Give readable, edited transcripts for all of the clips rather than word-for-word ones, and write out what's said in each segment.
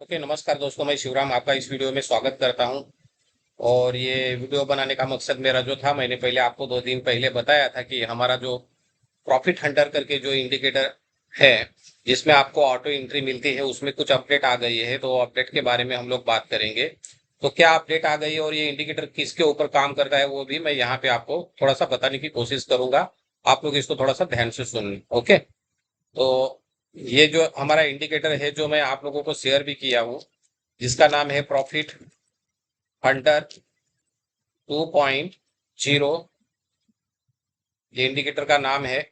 Okay, नमस्कार दोस्तों। मैं शिवराम आपका इस वीडियो में स्वागत करता हूं। और ये वीडियो बनाने का मकसद मेरा जो था, मैंने पहले आपको 2 दिन पहले बताया था कि हमारा जो प्रॉफिट हंटर करके जो इंडिकेटर है, जिसमें आपको ऑटो एंट्री मिलती है, उसमें कुछ अपडेट आ गई है। तो अपडेट के बारे में हम लोग बात करेंगे। तो क्या अपडेट आ गई है और ये इंडिकेटर किसके ऊपर काम करता है, वो भी मैं यहाँ पे आपको थोड़ा सा बताने की कोशिश करूंगा। आप लोग इसको थोड़ा सा ध्यान से सुन। ओके। तो ये जो हमारा इंडिकेटर है, जो मैं आप लोगों को शेयर भी किया हूँ, जिसका नाम है प्रॉफिट हंटर 2.0। ये इंडिकेटर का नाम है।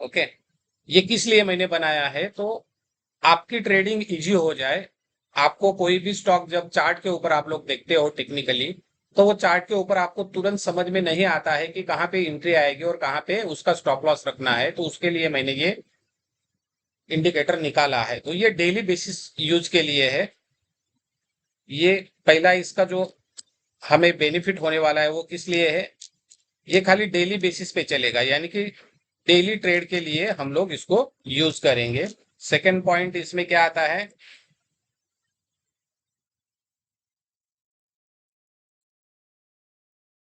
ओके। ये किस लिए मैंने बनाया है, तो आपकी ट्रेडिंग इजी हो जाए। आपको कोई भी स्टॉक जब चार्ट के ऊपर आप लोग देखते हो टेक्निकली, तो वो चार्ट के ऊपर आपको तुरंत समझ में नहीं आता है कि कहाँ पे एंट्री आएगी और कहाँ पे उसका स्टॉप लॉस रखना है। तो उसके लिए मैंने ये इंडिकेटर निकाला है। तो ये डेली बेसिस यूज के लिए है। ये पहला इसका जो हमें बेनिफिट होने वाला है वो किस लिए है, ये खाली डेली बेसिस पे चलेगा, यानी कि डेली ट्रेड के लिए हम लोग इसको यूज करेंगे। सेकंड पॉइंट इसमें क्या आता है,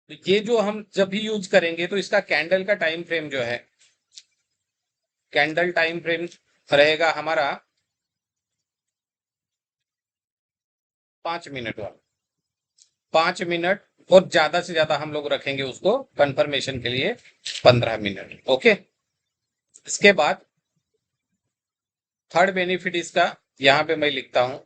तो ये जो हम जब भी यूज करेंगे तो इसका कैंडल का टाइम फ्रेम जो है, कैंडल टाइम फ्रेम रहेगा हमारा 5 मिनट वाला। 5 मिनट, और ज्यादा से ज्यादा हम लोग रखेंगे उसको कंफर्मेशन के लिए 15 मिनट। ओके। इसके बाद थर्ड बेनिफिट इसका यहाँ पे मैं लिखता हूं,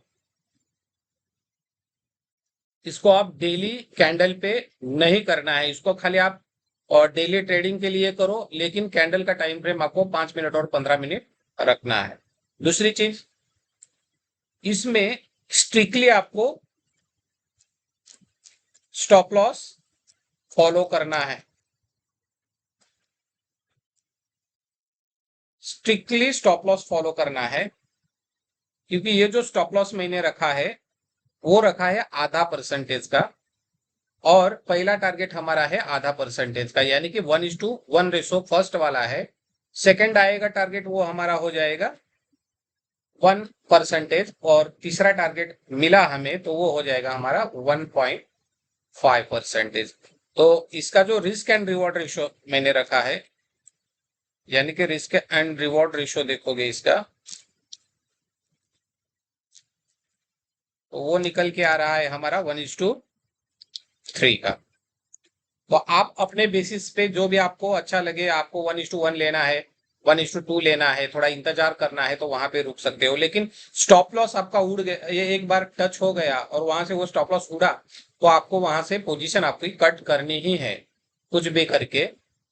इसको आप डेली कैंडल पे नहीं करना है, इसको खाली आप और डेली ट्रेडिंग के लिए करो, लेकिन कैंडल का टाइम फ्रेम आपको 5 मिनट और 15 मिनट रखना है। दूसरी चीज, इसमें स्ट्रिक्टली आपको स्टॉप लॉस फॉलो करना है। स्ट्रिक्टली स्टॉप लॉस फॉलो करना है, क्योंकि ये जो स्टॉप लॉस मैंने रखा है वो रखा है ½ % का, और पहला टारगेट हमारा है ½ % का, यानी कि 1:1 रेशो फर्स्ट वाला है। सेकंड आएगा टारगेट, वो हमारा हो जाएगा 1%, और तीसरा टारगेट मिला हमें तो वो हो जाएगा हमारा 1.5%। तो इसका जो रिस्क एंड रिवॉर्ड रेशो मैंने रखा है, यानी कि रिस्क एंड रिवॉर्ड रेशो देखोगे इसका, तो वो निकल के आ रहा है हमारा 1:3 का। तो आप अपने बेसिस पे जो भी आपको अच्छा लगे, आपको 1:1 लेना है, 1:2 लेना है, थोड़ा इंतजार करना है, तो वहां पे रुक सकते हो। लेकिन स्टॉप लॉस आपका उड़ गया, ये एक बार टच हो गया और वहां से वो स्टॉप लॉस उड़ा, तो आपको वहां से पोजीशन आपकी कट करनी ही है, कुछ भी करके।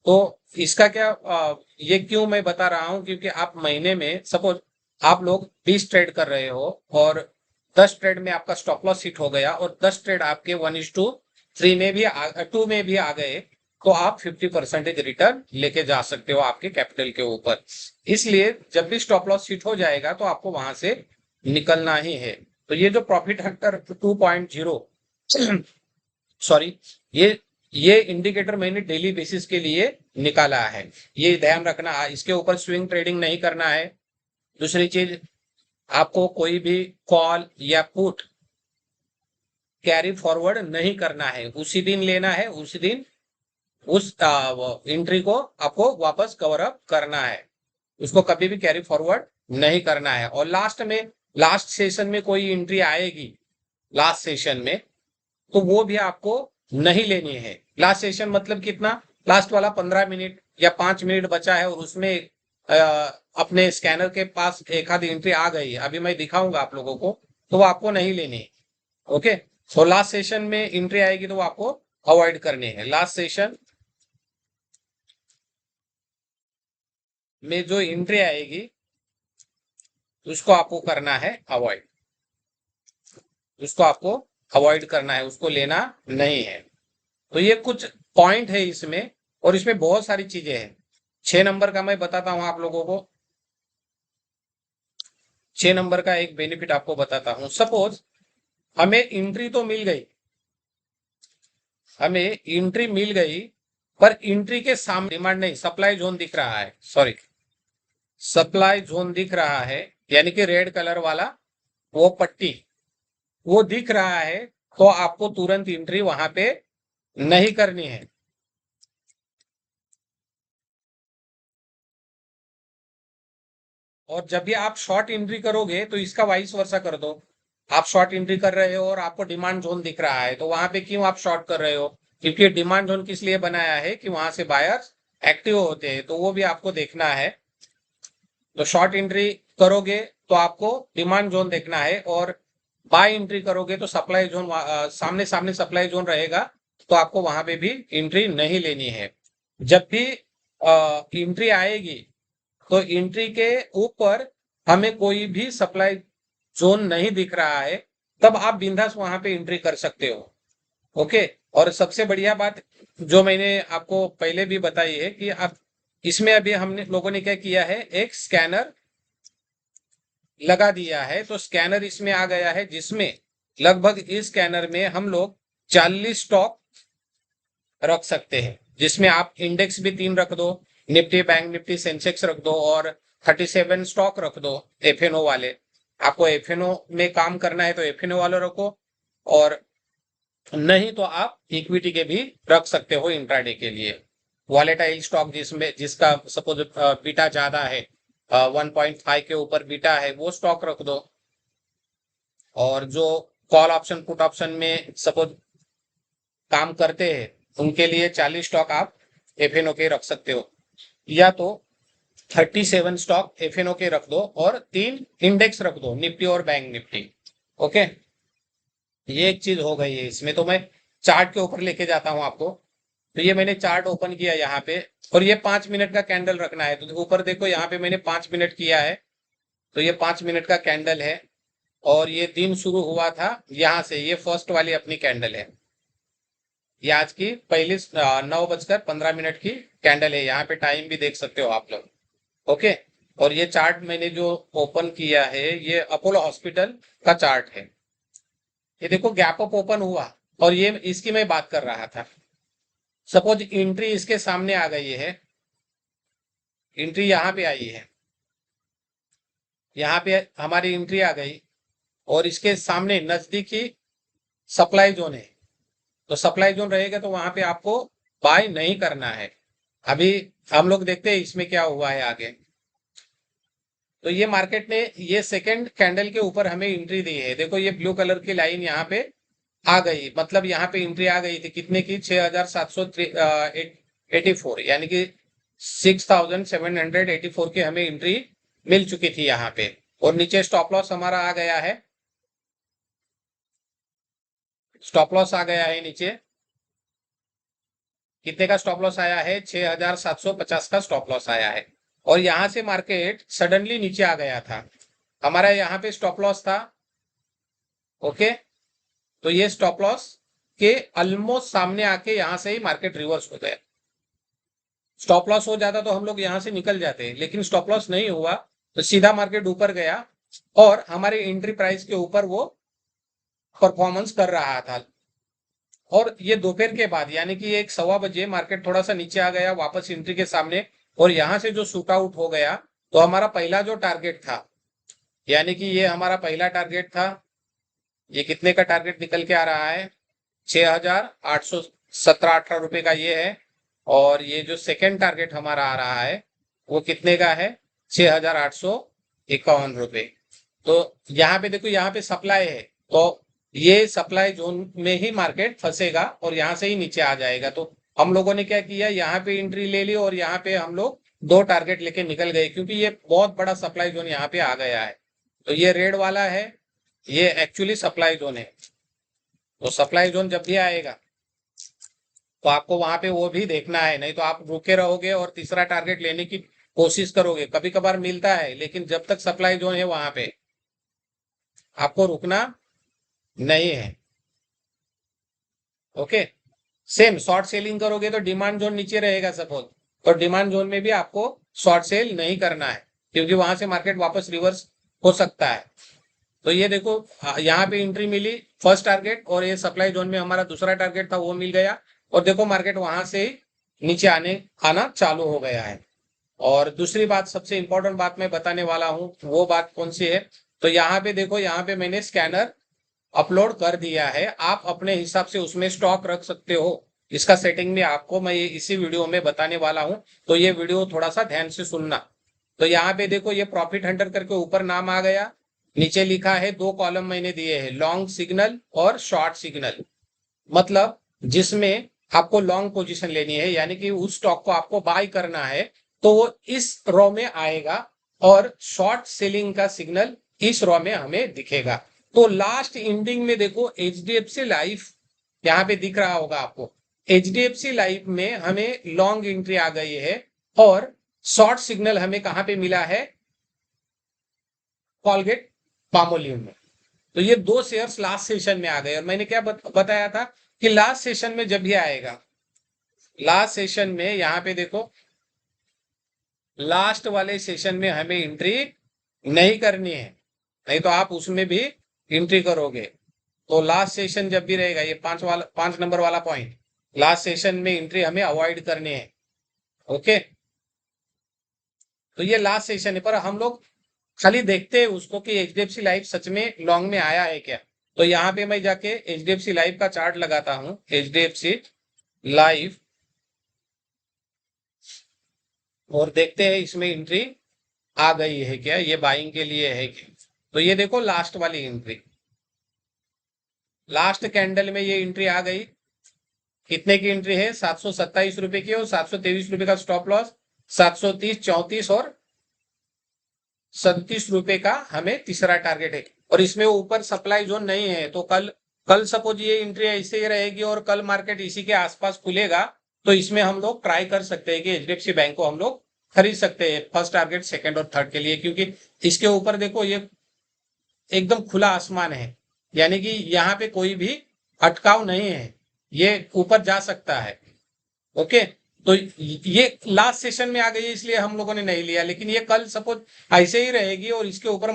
तो इसका क्या ये क्यों मैं बता रहा हूं, क्योंकि आप महीने में सपोज आप लोग 20 ट्रेड कर रहे हो, और 10 ट्रेड में आपका स्टॉप लॉस हिट हो गया, और 10 ट्रेड आपके 1:3 में भी 2 में भी आ गए, तो आप 50% रिटर्न लेके जा सकते हो आपके कैपिटल के ऊपर। इसलिए जब भी स्टॉप लॉस हिट हो जाएगा तो आपको वहां से निकलना ही है। तो ये जो प्रॉफिट हंटर 2.0 सॉरी, ये ये इंडिकेटर मैंने डेली बेसिस के लिए निकाला है। ये ध्यान रखना, इसके ऊपर स्विंग ट्रेडिंग नहीं करना है। दूसरी चीज, आपको कोई भी कॉल या पुट कैरी फॉरवर्ड नहीं करना है, उसी दिन लेना है, उसी दिन उस एंट्री को आपको वापस कवर अप करना है, उसको कभी भी कैरी फॉरवर्ड नहीं करना है। और लास्ट सेशन में कोई एंट्री आएगी, लास्ट सेशन में, तो वो भी आपको नहीं लेनी है। लास्ट सेशन मतलब कितना, लास्ट वाला 15 मिनट या 5 मिनट बचा है और उसमें अ, अपने स्कैनर के पास एक आधी एंट्री आ गई है, अभी मैं दिखाऊंगा आप लोगों को, तो वो आपको नहीं लेनी है। ओके। सो लास्ट सेशन में एंट्री आएगी तो वो आपको अवॉइड करनी है। लास्ट सेशन में जो एंट्री आएगी उसको आपको करना है अवॉइड, उसको आपको अवॉइड करना है, उसको लेना नहीं है। तो ये कुछ पॉइंट है इसमें, और इसमें बहुत सारी चीजें हैं। 6 नंबर का मैं बताता हूं आप लोगों को। 6 नंबर का एक बेनिफिट आपको बताता हूं। सपोज हमें एंट्री तो मिल गई, हमें एंट्री मिल गई, पर एंट्री के सामने डिमांड नहीं, सप्लाई जोन दिख रहा है, सॉरी, सप्लाई जोन दिख रहा है, यानी कि रेड कलर वाला वो पट्टी वो दिख रहा है, तो आपको तुरंत एंट्री वहां पे नहीं करनी है। और जब भी आप शॉर्ट एंट्री करोगे तो इसका वाइस वर्सा कर दो। आप शॉर्ट एंट्री कर रहे हो और आपको डिमांड जोन दिख रहा है, तो वहां पे क्यों आप शॉर्ट कर रहे हो? क्योंकि डिमांड जोन किस लिए बनाया है कि वहां से बायर्स एक्टिव होते हैं, तो वो भी आपको देखना है। तो शॉर्ट एंट्री करोगे तो आपको डिमांड जोन देखना है, और बाय एंट्री करोगे तो सप्लाई जोन, सामने सामने सप्लाई जोन रहेगा, तो आपको वहां पे भी एंट्री नहीं लेनी है। जब भी एंट्री आएगी तो एंट्री के ऊपर हमें कोई भी सप्लाई जोन नहीं दिख रहा है, तब आप बिंदास वहां पे एंट्री कर सकते हो। ओके। और सबसे बढ़िया बात जो मैंने आपको पहले भी बताई है कि आप इसमें अभी हमने लोगों ने क्या किया है, एक स्कैनर लगा दिया है। तो स्कैनर इसमें आ गया है, जिसमें लगभग इस स्कैनर में हम लोग 40 स्टॉक रख सकते हैं, जिसमें आप इंडेक्स भी 3 रख दो, निफ्टी बैंक निफ्टी सेंसेक्स रख दो, और 37 स्टॉक रख दो एफएनओ वाले। आपको एफएनओ में काम करना है तो एफएनओ वाले रखो, और नहीं तो आप इक्विटी के भी रख सकते हो इंट्राडे के लिए। वॉलेटाइल स्टॉक जिसमें जिसका सपोज बीटा ज्यादा है, 1.5 के ऊपर बीटा है, वो स्टॉक रख दो। और जो कॉल ऑप्शन पुट ऑप्शन में सपोज काम करते हैं, उनके लिए 40 स्टॉक आप एफएनओ के रख सकते हो, या तो 37 स्टॉक एफएनओ के रख दो और 3 इंडेक्स रख दो, निफ्टी और बैंक निफ्टी। ओके। ये एक चीज हो गई है इसमें। तो मैं चार्ट के ऊपर लेके जाता हूं आपको। तो ये मैंने चार्ट ओपन किया यहाँ पे, और ये 5 मिनट का कैंडल रखना है। तो ऊपर देखो यहाँ पे मैंने 5 मिनट किया है, तो ये 5 मिनट का कैंडल है, और ये दिन शुरू हुआ था यहाँ से, ये फर्स्ट वाली अपनी कैंडल है। ये आज की पहली 9:15 की कैंडल है। यहाँ पे टाइम भी देख सकते हो आप लोग। ओके। और ये चार्ट मैंने जो ओपन किया है, ये अपोलो हॉस्पिटल का चार्ट है। ये देखो गैप अप ओपन हुआ, और ये इसकी मैं बात कर रहा था। सपोज एंट्री इसके सामने आ गई है, एंट्री यहाँ पे आई है, यहाँ पे हमारी एंट्री आ गई, और इसके सामने नजदीकी सप्लाई जोन है। तो सप्लाई जोन रहेगा तो वहां पे आपको बाय नहीं करना है। अभी हम लोग देखते हैं इसमें क्या हुआ है आगे। तो ये मार्केट ने ये सेकंड कैंडल के ऊपर हमें एंट्री दी है। देखो ये ब्लू कलर की लाइन यहाँ पे आ गई, मतलब यहाँ पे एंट्री आ गई थी कितने की, 6784, यानी कि 6784 की हमें एंट्री मिल चुकी थी यहाँ पे। और नीचे स्टॉप लॉस हमारा आ गया है, स्टॉप लॉस आ गया है नीचे। कितने का स्टॉप लॉस आया है? 6750 का स्टॉप लॉस आया है। और यहां से मार्केट सडनली नीचे आ गया था। हमारा यहाँ पे स्टॉप लॉस था। ओके। तो ये स्टॉप लॉस के ऑलमोस्ट सामने आके यहां से ही मार्केट रिवर्स हो गया। स्टॉप लॉस हो जाता तो हम लोग यहां से निकल जाते, लेकिन स्टॉप लॉस नहीं हुआ, तो सीधा मार्केट ऊपर गया, और हमारे एंट्री प्राइस के ऊपर वो परफॉर्मेंस कर रहा था। और ये दोपहर के बाद, यानी कि 1:15 मार्केट थोड़ा सा नीचे आ गया वापस एंट्री के सामने, और यहां से जो शूट आउट हो गया, तो हमारा पहला जो टारगेट था, यानी कि ये हमारा पहला टारगेट था, ये कितने का टारगेट निकल के आ रहा है? 6817-18 रुपए का ये है। और ये जो सेकेंड टारगेट हमारा आ रहा है, वो कितने का है? 6851 रुपए। तो यहाँ पे देखो, यहाँ पे सप्लाई है, तो ये सप्लाई जोन में ही मार्केट फंसेगा और यहाँ से ही नीचे आ जाएगा। तो हम लोगों ने क्या किया, यहाँ पे एंट्री ले ली, और यहाँ पे हम लोग 2 टारगेट लेके निकल गए, क्योंकि ये बहुत बड़ा सप्लाई जोन यहाँ पे आ गया है। तो ये रेड वाला है, ये एक्चुअली सप्लाई जोन है। तो सप्लाई जोन जब भी आएगा तो आपको वहां पे वो भी देखना है, नहीं तो आप रुके रहोगे और तीसरा टारगेट लेने की कोशिश करोगे। कभी कभार मिलता है, लेकिन जब तक सप्लाई जोन है वहां पे आपको रुकना नहीं है। ओके। सेम शॉर्ट सेलिंग करोगे तो डिमांड जोन नीचे रहेगा सपोज, तो डिमांड जोन में भी आपको शॉर्ट सेल नहीं करना है, क्योंकि वहां से मार्केट वापस रिवर्स हो सकता है। तो ये देखो, यहाँ पे एंट्री मिली फर्स्ट टारगेट, और ये सप्लाई जोन में हमारा दूसरा टारगेट था वो मिल गया, और देखो मार्केट वहां से नीचे आना चालू हो गया है। और दूसरी बात, सबसे इंपॉर्टेंट बात मैं बताने वाला हूं, वो बात कौन सी है? तो यहाँ पे देखो, यहाँ पे मैंने स्कैनर अपलोड कर दिया है, आप अपने हिसाब से उसमें स्टॉक रख सकते हो। इसका सेटिंग भी आपको मैं इसी वीडियो में बताने वाला हूं, तो ये वीडियो थोड़ा सा ध्यान से सुनना। तो यहाँ पे देखो, ये प्रॉफिट हंटर करके ऊपर नाम आ गया, नीचे लिखा है, दो कॉलम मैंने दिए हैं, लॉन्ग सिग्नल और शॉर्ट सिग्नल। मतलब जिसमें आपको लॉन्ग पोजीशन लेनी है, यानी कि उस स्टॉक को आपको बाय करना है, तो वो इस रो में आएगा, और शॉर्ट सेलिंग का सिग्नल इस रो में हमें दिखेगा। तो लास्ट एंडिंग में देखो, एचडीएफसी लाइफ यहाँ पे दिख रहा होगा आपको। एचडीएफसी लाइफ में हमें लॉन्ग एंट्री आ गई है, और शॉर्ट सिग्नल हमें कहां पे मिला है? कॉलगेट पामोलिव में। तो ये दो शेयर्स लास्ट सेशन में आ गए, और मैंने क्या बताया था कि लास्ट सेशन में जब ये आएगा, लास्ट सेशन में यहाँ पे देखो, लास्ट वाले सेशन में हमें एंट्री नहीं करनी है, नहीं तो आप उसमें भी एंट्री करोगे। तो लास्ट सेशन जब भी रहेगा, ये 5 नंबर वाला पॉइंट, लास्ट सेशन में एंट्री हमें अवॉइड करनी है। ओके, तो ये लास्ट सेशन है, पर हम लोग खाली देखते हैं उसको कि एचडीएफसी लाइफ सच में लॉन्ग में आया है क्या। तो यहाँ पे मैं जाके एचडीएफसी लाइफ का चार्ट लगाता हूँ, एचडीएफसी लाइफ, और देखते हैं इसमें एंट्री आ गई है क्या, ये बाइंग के लिए है क्या। तो ये देखो, लास्ट वाली एंट्री, लास्ट कैंडल में ये एंट्री आ गई। कितने की एंट्री है? 727 रुपए की, और 723 रुपए का स्टॉप लॉस, 730, 34 और 37 रुपए का हमें तीसरा टारगेट है। और इसमें ऊपर सप्लाई जोन नहीं है, तो कल कल सपोज ये एंट्री ऐसे ही रहेगी और कल मार्केट इसी के आसपास खुलेगा, तो इसमें हम लोग ट्राई कर सकते हैं कि एचडीएफसी बैंक को हम लोग खरीद सकते हैं फर्स्ट टारगेट, सेकंड और थर्ड के लिए, क्योंकि इसके ऊपर देखो, ये एकदम खुला आसमान है, यानी कि यहाँ पे कोई भी अटकाव नहीं है, ये ऊपर जा सकता है। ओके, तो ये लास्ट सेशन में आ गई है, इसलिए हम लोगों ने नहीं लिया, लेकिन ये कल सपोज ऐसे ही रहेगी और इसके ऊपर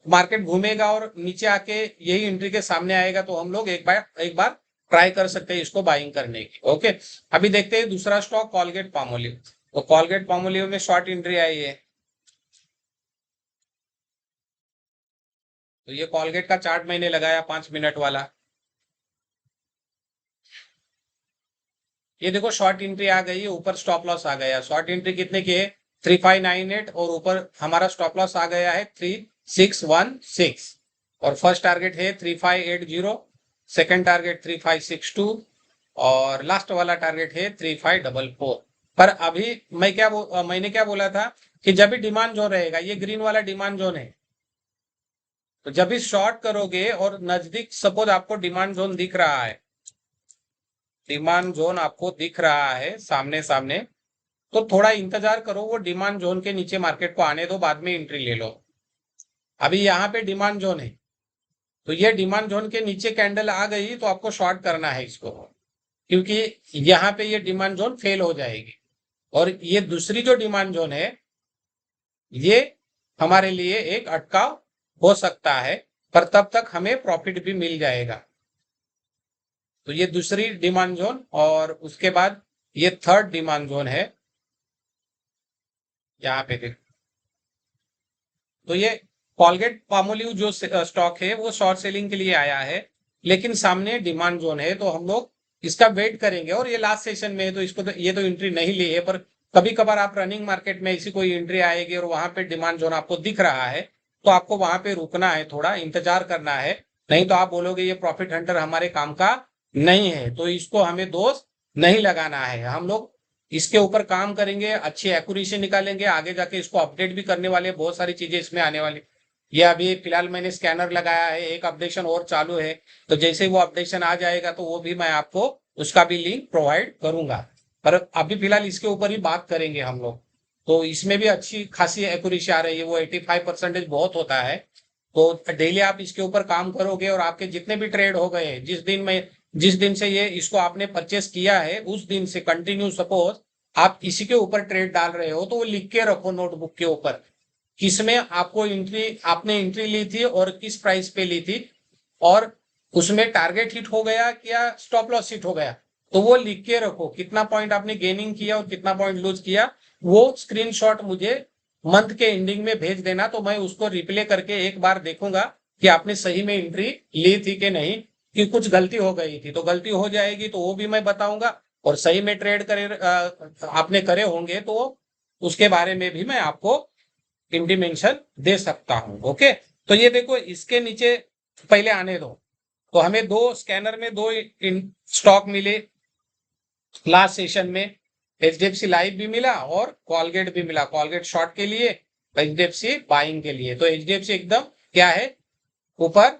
मार्केट घूमेगा और नीचे आके यही एंट्री के सामने आएगा, तो हम लोग एक बार ट्राई कर सकते हैं इसको बाइंग करने की। ओके, अभी देखते हैं दूसरा स्टॉक, कॉलगेट पामोलिव। तो कॉलगेट पामोलिव में शॉर्ट एंट्री आई है। तो ये कॉलगेट का चार्ट मैंने लगाया 5 मिनट वाला। ये देखो, शॉर्ट एंट्री आ गई है, ऊपर स्टॉप लॉस आ गया। शॉर्ट एंट्री कितने की है? 3598, और ऊपर हमारा स्टॉप लॉस आ गया है 3616, और फर्स्ट टारगेट है 3580, सेकंड टारगेट 3562, और लास्ट वाला टारगेट है 3544। पर अभी मैंने क्या बोला था कि जब भी डिमांड जोन रहेगा, ये ग्रीन वाला डिमांड जोन है, तो जब भी शॉर्ट करोगे और नजदीक सपोज आपको डिमांड जोन दिख रहा है, डिमांड जोन आपको दिख रहा है सामने सामने, तो थोड़ा इंतजार करो, वो डिमांड जोन के नीचे मार्केट को आने दो, बाद में एंट्री ले लो। अभी यहाँ पे डिमांड जोन है, तो ये डिमांड जोन के नीचे कैंडल आ गई तो आपको शॉर्ट करना है इसको, क्योंकि यहाँ पे ये डिमांड जोन फेल हो जाएगी। और ये दूसरी जो डिमांड जोन है, ये हमारे लिए एक अटकाव हो सकता है, पर तब तक हमें प्रॉफिट भी मिल जाएगा। तो ये दूसरी डिमांड जोन, और उसके बाद ये थर्ड डिमांड जोन है, यहाँ पे देखो। तो ये कॉलगेट पामोलिव जो स्टॉक है, वो शॉर्ट सेलिंग के लिए आया है, लेकिन सामने डिमांड जोन है, तो हम लोग इसका वेट करेंगे। और ये लास्ट सेशन में है, तो इसको ये तो एंट्री नहीं ली है, पर कभी कभार आप रनिंग मार्केट में ऐसी कोई एंट्री आएगी और वहां पे डिमांड जोन आपको दिख रहा है, तो आपको वहां पे रुकना है, थोड़ा इंतजार करना है, नहीं तो आप बोलोगे ये प्रॉफिट हंटर हमारे काम का नहीं है। तो इसको हमें दोष नहीं लगाना है, हम लोग इसके ऊपर काम करेंगे, अच्छी एक्यूरेसी निकालेंगे, आगे जाके इसको अपडेट भी करने वाले, बहुत सारी चीजें इसमें आने वाली। ये अभी फिलहाल मैंने स्कैनर लगाया है, एक अपडेशन और चालू है, तो जैसे वो अपडेशन आ जाएगा तो वो भी मैं आपको उसका भी लिंक प्रोवाइड करूंगा। पर अभी फिलहाल इसके ऊपर ही बात करेंगे हम लोग। तो इसमें भी अच्छी खासी एक्यूरेसी आ रही है, वो 85% बहुत होता है। तो डेली आप इसके ऊपर काम करोगे, और आपके जितने भी ट्रेड हो गए, जिस दिन से ये इसको आपने परचेस किया है, उस दिन से कंटिन्यू सपोज आप इसी के ऊपर ट्रेड डाल रहे हो, तो वो लिख के रखो नोटबुक के ऊपर, किसमें आपने एंट्री ली थी और किस प्राइस पे ली थी, और उसमें टारगेट हिट हो गया क्या, स्टॉप लॉस हिट हो गया, तो वो लिख के रखो, कितना पॉइंट आपने गेनिंग किया और कितना पॉइंट लूज किया, वो स्क्रीनशॉट मुझे मंथ के एंडिंग में भेज देना, तो मैं उसको रिप्ले करके एक बार देखूंगा कि आपने सही में एंट्री ली थी कि नहीं, कि कुछ गलती हो गई थी। तो गलती हो जाएगी तो वो भी मैं बताऊंगा, और सही में ट्रेड करे आपने करे होंगे तो उसके बारे में भी मैं आपको इंटीमेशन दे सकता हूं। ओके, तो ये देखो इसके नीचे पहले आने दो। तो हमें दो स्कैनर में दो स्टॉक मिले लास्ट सेशन में, एचडीएफसी लाइफ भी मिला और कॉलगेट भी मिला। कॉलगेट शॉर्ट के लिए, एचडीएफसी बाइंग के लिए। तो एचडीएफसी एकदम क्या है, ऊपर,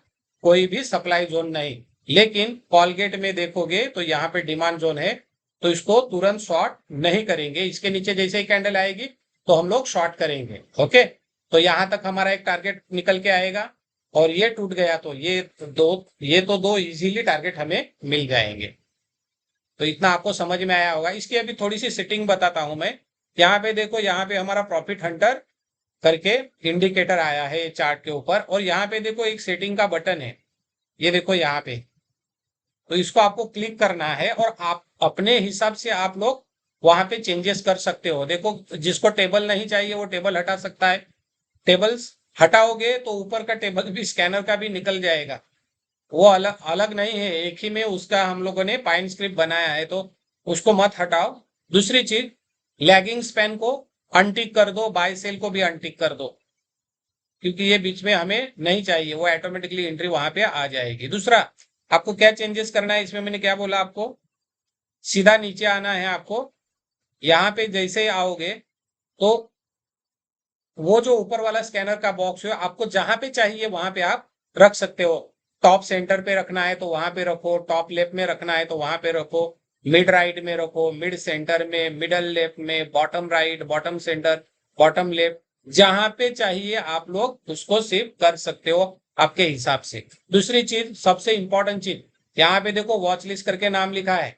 कोई भी सप्लाई जोन नहीं। लेकिन कॉलगेट में देखोगे तो यहाँ पे डिमांड जोन है, तो इसको तुरंत शॉर्ट नहीं करेंगे। इसके नीचे जैसे ही कैंडल आएगी तो हम लोग शॉर्ट करेंगे। ओके, तो यहां तक हमारा एक टारगेट निकल के आएगा, और ये टूट गया तो ये तो दो इजीली टारगेट हमें मिल जाएंगे। तो इतना आपको समझ में आया होगा। इसकी अभी थोड़ी सी सेटिंग बताता हूं मैं। यहाँ पे देखो, यहाँ पे हमारा प्रॉफिट हंटर करके इंडिकेटर आया है चार्ट के ऊपर, और यहाँ पे देखो एक सेटिंग का बटन है, ये देखो यहाँ पे। तो इसको आपको क्लिक करना है, और आप अपने हिसाब से आप लोग वहां पे चेंजेस कर सकते हो। देखो, जिसको टेबल नहीं चाहिए वो टेबल हटा सकता है। टेबल्स हटाओगे तो ऊपर का टेबल भी स्कैनर का भी निकल जाएगा। वो अलग अलग नहीं है, एक ही में उसका हम लोगों ने पाइन स्क्रिप्ट बनाया है, तो उसको मत हटाओ। दूसरी चीज, लैगिंग स्पैन को अनटिक कर दो, बाय सेल को भी अनटिक कर दो, क्योंकि ये बीच में हमें नहीं चाहिए, वो ऑटोमेटिकली एंट्री वहां पे आ जाएगी। दूसरा, आपको क्या चेंजेस करना है इसमें, मैंने क्या बोला आपको, सीधा नीचे आना है आपको। यहाँ पे जैसे ही आओगे तो वो जो ऊपर वाला स्कैनर का बॉक्स है, आपको जहां पे चाहिए वहां पे आप रख सकते हो। टॉप सेंटर पे रखना है तो वहां पे रखो, टॉप लेफ्ट में रखना है तो वहां पे रखो, मिड राइट में रखो, मिड सेंटर में, मिडल लेफ्ट में, bottom right, bottom centre, bottom left, जहां पे चाहिए आप लोग उसको सेव कर सकते हो आपके हिसाब से। दूसरी चीज, सबसे इंपॉर्टेंट चीज, यहाँ पे देखो वॉच लिस्ट करके नाम लिखा है,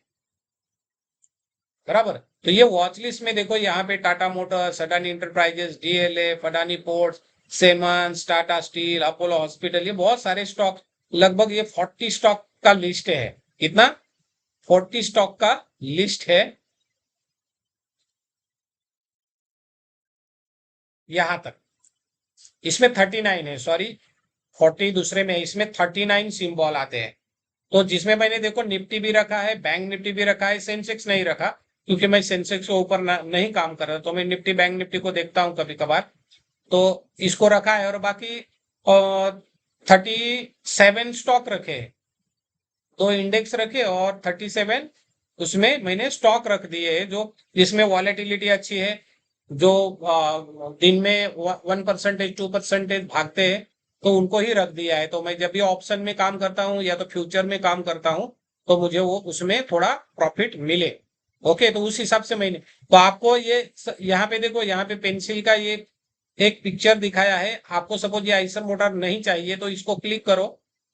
बराबर। तो ये वॉच लिस्ट में देखो, यहाँ पे Tata motors, Adani enterprises, DLF, Adani ports, Siemens, Tata steel, Apollo hospital, ये बहुत सारे स्टॉक, लगभग ये 40 स्टॉक का लिस्ट है। कितना? 40 स्टॉक का लिस्ट है यहां तक। इसमें 39 है, सॉरी, 40 दूसरे में, इसमें 39 सिंबल आते हैं। तो जिसमें मैंने देखो निफ्टी भी रखा है, बैंक निफ्टी भी रखा है, सेंसेक्स नहीं रखा क्योंकि मैं सेंसेक्स के ऊपर नहीं काम कर रहा, तो मैं निफ्टी बैंक निफ्टी को देखता हूं कभी कभार, तो इसको रखा है। और बाकी 37 स्टॉक रखे, दो इंडेक्स रखे, और 37 उसमें मैंने स्टॉक रख दिए है, जो जिसमें वॉलेटिलिटी अच्छी है, जो दिन में 1%, 2% भागते हैं, तो उनको ही रख दिया है। तो मैं जब भी ऑप्शन में काम करता हूँ या तो फ्यूचर में काम करता हूँ, तो मुझे वो उसमें थोड़ा प्रॉफिट मिले। ओके, तो उस हिसाब से मैंने, तो आपको ये यहाँ पे देखो, यहाँ पे पेंसिल का ये एक पिक्चर दिखाया है। आपको सपोज ये आइसर मोटर नहीं चाहिए तो इसको क्लिक करो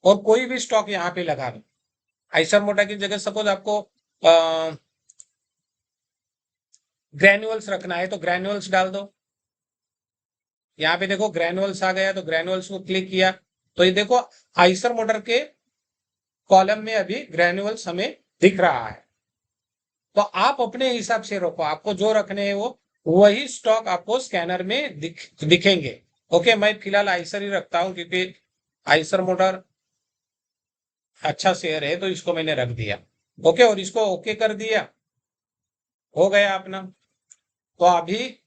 और कोई भी स्टॉक यहाँ पे लगा दो। आइसर मोटर की जगह सपोज आपको ग्रेन्युअल्स रखना है तो ग्रेन्युअल्स डाल दो। यहाँ पे देखो ग्रेनुअल्स आ गया, तो ग्रेनुअल्स को क्लिक किया, तो ये देखो आइसर मोटर के कॉलम में अभी ग्रेनुअल्स हमें दिख रहा है। तो आप अपने हिसाब से रखो, आपको जो रखने हैं वो वही स्टॉक आपको स्कैनर में दिखेंगे। ओके, मैं फिलहाल आइसर ही रखता हूं क्योंकि आइसर मोटर अच्छा शेयर है, तो इसको मैंने रख दिया। ओके, और इसको ओके कर दिया, हो गया अपना। तो अभी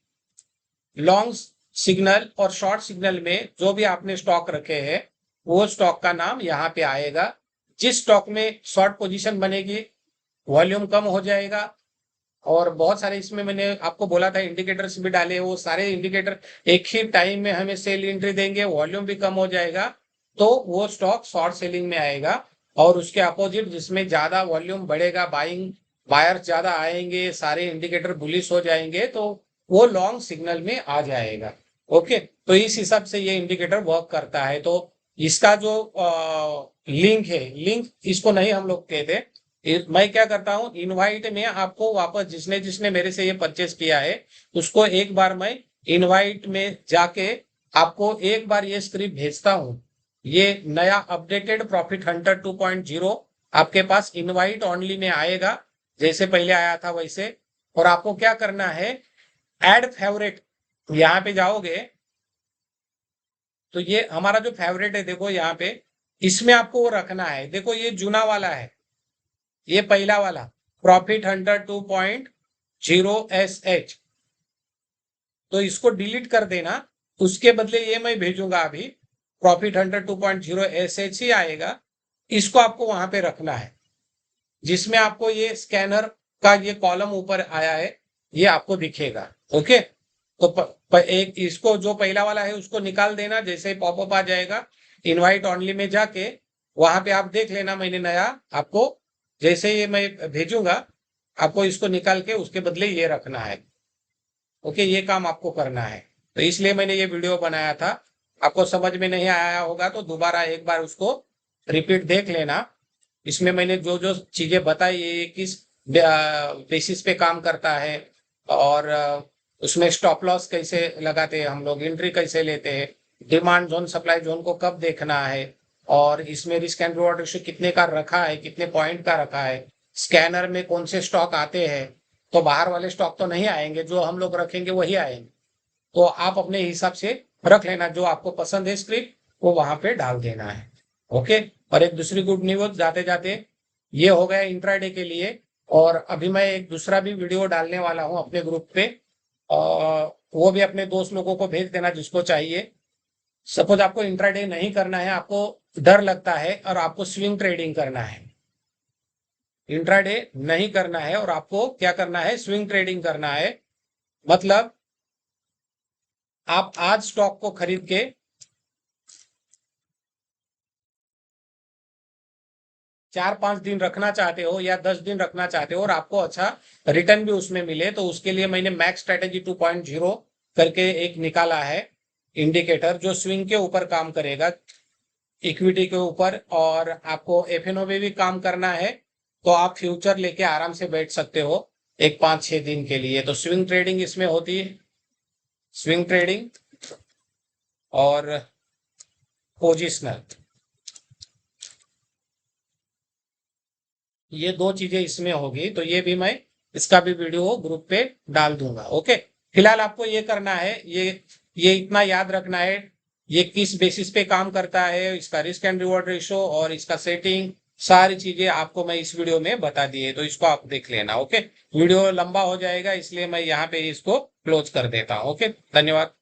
लॉन्ग सिग्नल और शॉर्ट सिग्नल में जो भी आपने स्टॉक रखे हैं वो स्टॉक का नाम यहाँ पे आएगा। जिस स्टॉक में शॉर्ट पोजीशन बनेगी वॉल्यूम कम हो जाएगा। और बहुत सारे इसमें मैंने आपको बोला था इंडिकेटर्स भी डाले, वो सारे इंडिकेटर एक ही टाइम में हमें सेल एंट्री देंगे, वॉल्यूम भी कम हो जाएगा, तो वो स्टॉक शॉर्ट सेलिंग में आएगा। और उसके अपोजिट जिसमें ज्यादा वॉल्यूम बढ़ेगा, बाइंग बायर्स ज्यादा आएंगे, सारे इंडिकेटर बुलिश हो जाएंगे, तो वो लॉन्ग सिग्नल में आ जाएगा। ओके, तो इस हिसाब से ये इंडिकेटर वर्क करता है। तो इसका जो लिंक है, लिंक इसको नहीं हम लोग कहते, मैं क्या करता हूं, इनवाइट में आपको वापस जिसने जिसने मेरे से ये परचेस किया है उसको एक बार मैं इनवाइट में जाके आपको एक बार ये स्क्रिप्ट भेजता हूं। ये नया अपडेटेड प्रॉफिट हंटर 2.0 आपके पास इनवाइट ओनली में आएगा, जैसे पहले आया था वैसे। और आपको क्या करना है, ऐड फेवरेट, यहाँ पे जाओगे तो ये हमारा जो फेवरेट है देखो यहाँ पे, इसमें आपको वो रखना है। देखो ये जूना वाला है, ये पहला वाला प्रॉफिट हंटर 2.0 SH, तो इसको डिलीट कर देना। उसके बदले ये मैं भेजूंगा अभी, प्रॉफिट हंटर 2.0 SH ही आएगा। इसको आपको वहां पे रखना है, जिसमें आपको ये स्कैनर का ये कॉलम ऊपर आया है, ये आपको दिखेगा। ओके, तो एक इसको जो पहला वाला है उसको निकाल देना। जैसे ही पॉपअप आ जाएगा, इनवाइट ओनली में जाके वहां पे आप देख लेना, मैंने नया आपको जैसे ये मैं भेजूंगा, आपको इसको निकाल के उसके बदले ये रखना है। ओके, ये काम आपको करना है। तो इसलिए मैंने ये वीडियो बनाया था। आपको समझ में नहीं आया होगा तो दोबारा एक बार उसको रिपीट देख लेना। इसमें मैंने जो जो चीजें बताई, ये किस बेसिस पे काम करता है, और उसमें स्टॉप लॉस कैसे लगाते हैं हम लोग, एंट्री कैसे लेते हैं, डिमांड जोन सप्लाई जोन को कब देखना है, और इसमें रिस्क एंड रिवॉर्ड रेशियो कितने का रखा है, कितने पॉइंट का रखा है, स्कैनर में कौन से स्टॉक आते हैं। तो बाहर वाले स्टॉक तो नहीं आएंगे, जो हम लोग रखेंगे वही आएंगे। तो आप अपने हिसाब से रख लेना, जो आपको पसंद है स्क्रिप्ट वो वहां पे डाल देना है। ओके, और एक दूसरी गुड न्यूज जाते जाते, ये हो गया इंट्राडे के लिए। और अभी मैं एक दूसरा भी वीडियो डालने वाला हूँ अपने ग्रुप पे, और वो भी अपने दोस्त लोगों को भेज देना जिसको चाहिए। सपोज आपको इंट्राडे नहीं करना है, आपको डर लगता है और आपको स्विंग ट्रेडिंग करना है, इंट्राडे नहीं करना है और आपको क्या करना है, स्विंग ट्रेडिंग करना है। मतलब आप आज स्टॉक को खरीद के 4-5 दिन रखना चाहते हो या 10 दिन रखना चाहते हो और आपको अच्छा रिटर्न भी उसमें मिले, तो उसके लिए मैंने मैक्स स्ट्रेटेजी 2.0 करके एक निकाला है इंडिकेटर, जो स्विंग के ऊपर काम करेगा, इक्विटी के ऊपर। और आपको एफएनओ में भी काम करना है, तो आप फ्यूचर लेके आराम से बैठ सकते हो एक 5-6 दिन के लिए। तो स्विंग ट्रेडिंग इसमें होती है, स्विंग ट्रेडिंग और पोजिशनल, ये दो चीजें इसमें होगी। तो ये भी मैं इसका भी वीडियो ग्रुप पे डाल दूंगा। ओके, फिलहाल आपको ये करना है, ये इतना याद रखना है, ये किस बेसिस पे काम करता है, इसका रिस्क एंड रिवॉर्ड रेशो और इसका सेटिंग, सारी चीजें आपको मैं इस वीडियो में बता दी है, तो इसको आप देख लेना। ओके, वीडियो लंबा हो जाएगा इसलिए मैं यहाँ पे इसको क्लोज कर देता हूँ। ओके, धन्यवाद।